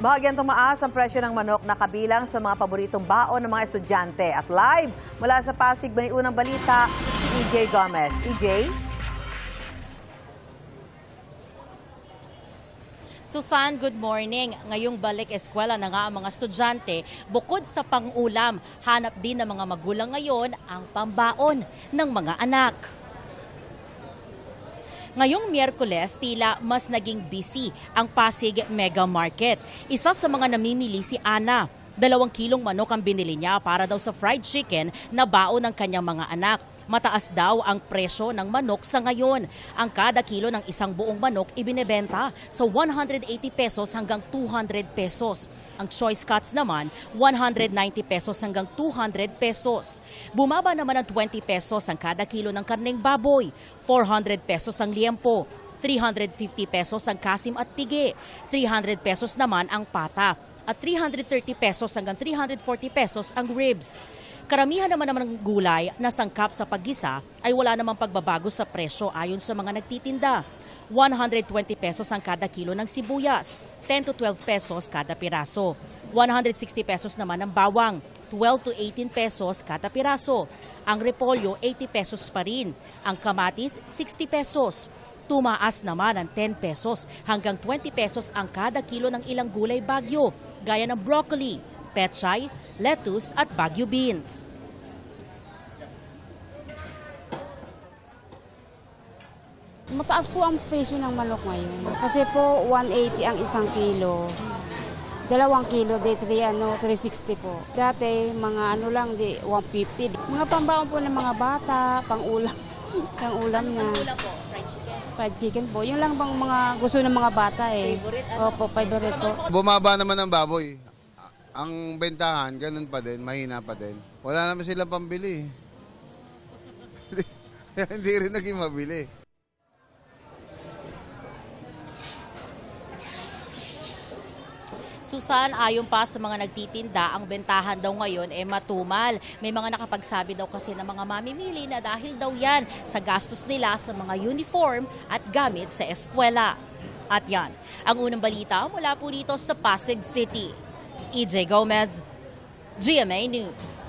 Bahagyang tumaas ang presyo ng manok na kabilang sa mga paboritong baon ng mga estudyante. At live mula sa Pasig, may unang balita si EJ Gomez. EJ? Susan, good morning. Ngayong balik eskwela na nga ang mga estudyante, bukod sa pang-ulam, hanap din ng mga magulang ngayon ang pambaon ng mga anak. Ngayong Miyerkules, tila mas naging busy ang Pasig Mega Market. Isa sa mga namimili si Ana. 2 kilong manok ang binili niya para daw sa fried chicken na baon ng kanyang mga anak. Mataas daw ang presyo ng manok sa ngayon. Ang kada kilo ng isang buong manok ibinebenta sa 180 pesos hanggang 200 pesos. Ang choice cuts naman, 190 pesos hanggang 200 pesos. Bumaba naman ng 20 pesos ang kada kilo ng karneng baboy, 400 pesos ang liempo, 350 pesos ang kasim at pigi, 300 pesos naman ang pata, at 330 pesos hanggang 340 pesos ang ribs. Karamihan naman ng gulay na sangkap sa paggisa ay wala namang pagbabago sa presyo ayon sa mga nagtitinda. 120 pesos ang kada kilo ng sibuyas, 10 to 12 pesos kada piraso. 160 pesos naman ang bawang, 12 to 18 pesos kada piraso. Ang repolyo, 80 pesos pa rin. Ang kamatis, 60 pesos. Tumaas naman ng 10 pesos hanggang 20 pesos ang kada kilo ng ilang gulay bagyo, gaya ng broccoli, pechay, lettuce at Baguio beans. Mataas po ang presyo ng manok ngayon. Kasi po 180 ang isang kilo. 2 kilo, 360 po. Dati mga ano lang, 150. Mga pambaon po ng mga bata, pang-ulam. Pang-ulam na. Pang-ulam po, fried chicken. Fried chicken po. Yun lang bang mga gusto ng mga bata eh. Favorite? Opo, favorite po. Bumaba naman ang baboy. Ang bentahan, ganun pa din, mahina pa din. Wala naman silang pambili. Hindi rin naging mabili. Susan, ayon pa sa mga nagtitinda, ang bentahan daw ngayon matumal. May mga nakapagsabi daw kasi ng mga mamimili na dahil daw yan sa gastos nila sa mga uniform at gamit sa eskwela. At yan, ang unang balita mula po dito sa Pasig City. EJ Gomez, GMA News.